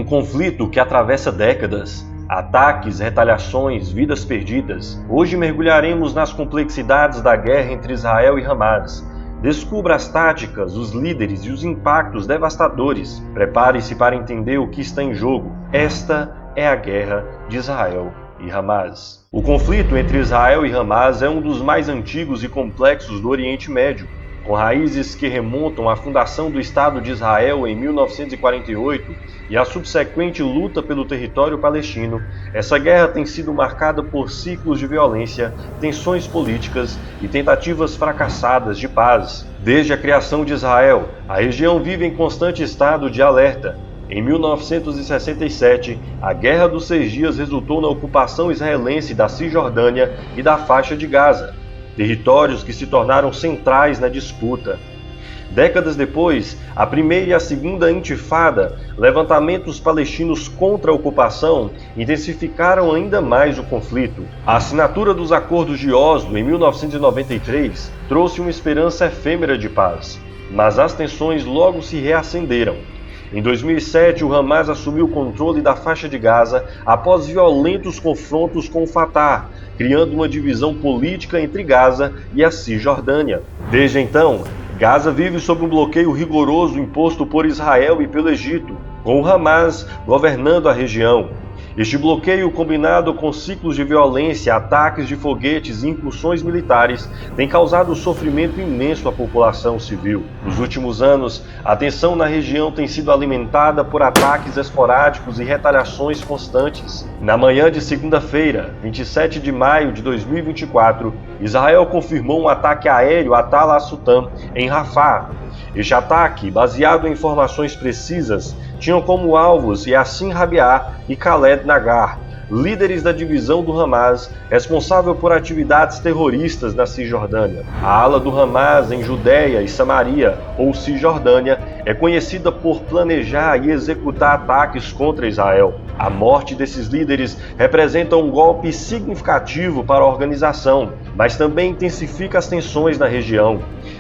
conflito que atravessa décadas, ataques, retaliações, vidas perdidas. Hoje mergulharemos nas complexidades da guerra entre Israel e Hamas. Descubra as táticas, os líderes e os impactos devastadores. Prepare-se para entender o que está em jogo. Esta é a guerra de Israel e Hamas. O conflito entre Israel e Hamas é um dos mais antigos e complexos do Oriente Médio, com raízes que remontam à fundação do Estado de Israel em 1948 e a subsequente luta pelo território palestino. Essa guerra tem sido marcada por ciclos de violência, tensões políticas e tentativas fracassadas de paz. Desde a criação de Israel, a região vive em constante estado de alerta. Em 1967, a Guerra dos 6 Dias resultou na ocupação israelense da Cisjordânia e da faixa de Gaza, territórios que se tornaram centrais na disputa. Décadas depois, a primeira e a segunda intifada, levantamentos palestinos contra a ocupação, intensificaram ainda mais o conflito. A assinatura dos Acordos de Oslo em 1993 trouxe uma esperança efêmera de paz, mas as tensões logo se reacenderam. Em 2007, o Hamas assumiu o controle da faixa de Gaza após violentos confrontos com o Fatah, criando uma divisão política entre Gaza e a Cisjordânia. Desde então, Gaza vive sob um bloqueio rigoroso imposto por Israel e pelo Egito, com o Hamas governando a região. Este bloqueio, combinado com ciclos de violência, ataques de foguetes e incursões militares, tem causado sofrimento imenso à população civil. Nos últimos anos, a tensão na região tem sido alimentada por ataques esporádicos e retaliações constantes. Na manhã de segunda-feira, 27 de maio de 2024, Israel confirmou um ataque aéreo a Tal al-Sultan, em Rafah. Este ataque, baseado em informações precisas, tinham como alvos Yassin Rabia e Khaled Nagar, líderes da divisão do Hamas, responsável por atividades terroristas na Cisjordânia. A ala do Hamas em Judeia e Samaria, ou Cisjordânia, é conhecida por planejar e executar ataques contra Israel. A morte desses líderes representa um golpe significativo para a organização, mas também intensifica as tensões na região.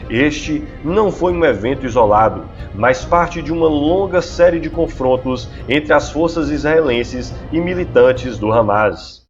Este não foi um evento isolado, mas parte de uma longa série de confrontos entre as forças israelenses e militantes do Hamas.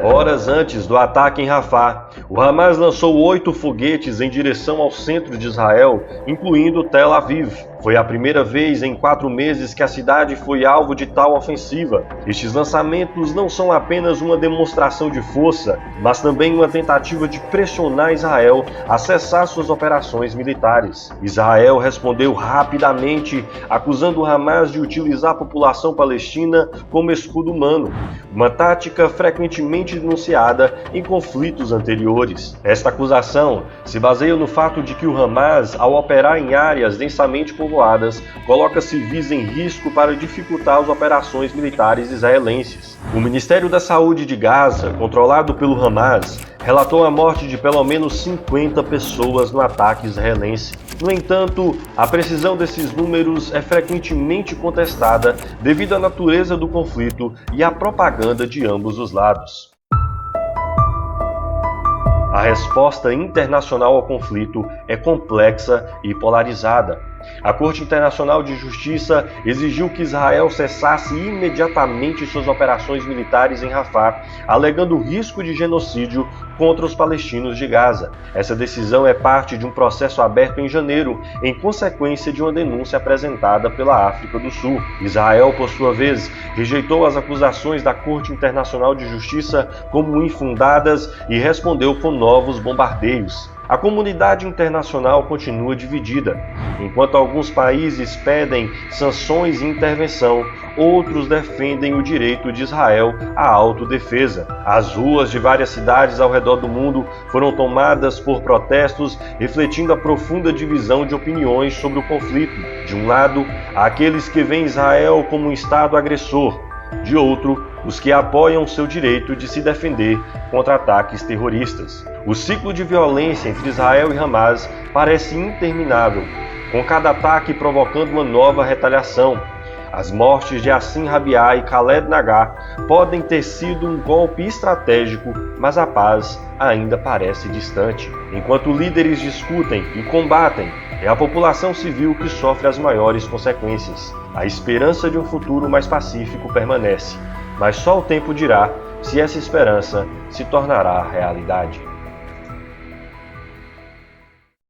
Horas antes do ataque em Rafah, o Hamas lançou 8 foguetes em direção ao centro de Israel, incluindo Tel Aviv. Foi a primeira vez em 4 meses que a cidade foi alvo de tal ofensiva. Estes lançamentos não são apenas uma demonstração de força, mas também uma tentativa de pressionar Israel a cessar suas operações militares. Israel respondeu rapidamente, acusando o Hamas de utilizar a população palestina como escudo humano, uma tática frequentemente denunciada em conflitos anteriores. Esta acusação se baseia no fato de que o Hamas, ao operar em áreas densamente povoadas, coloca civis em risco para dificultar as operações militares israelenses. O Ministério da Saúde de Gaza, controlado pelo Hamas, relatou a morte de pelo menos 50 pessoas no ataque israelense. No entanto, a precisão desses números é frequentemente contestada devido à natureza do conflito e à propaganda de ambos os lados. A resposta internacional ao conflito é complexa e polarizada. A Corte Internacional de Justiça exigiu que Israel cessasse imediatamente suas operações militares em Rafah, alegando risco de genocídio contra os palestinos de Gaza. Essa decisão é parte de um processo aberto em janeiro, em consequência de uma denúncia apresentada pela África do Sul. Israel, por sua vez, rejeitou as acusações da Corte Internacional de Justiça como infundadas e respondeu com novos bombardeios. A comunidade internacional continua dividida. Enquanto alguns países pedem sanções e intervenção, outros defendem o direito de Israel à autodefesa. As ruas de várias cidades ao redor do mundo foram tomadas por protestos, refletindo a profunda divisão de opiniões sobre o conflito. De um lado, há aqueles que veem Israel como um Estado agressor. De outro, os que apoiam seu direito de se defender contra ataques terroristas. O ciclo de violência entre Israel e Hamas parece interminável, com cada ataque provocando uma nova retaliação. As mortes de Yassin Rabia e Khaled Nagar podem ter sido um golpe estratégico, mas a paz ainda parece distante. Enquanto líderes discutem e combatem, É a população civil que sofre as maiores consequências. A esperança de um futuro mais pacífico permanece, mas só o tempo dirá se essa esperança se tornará realidade.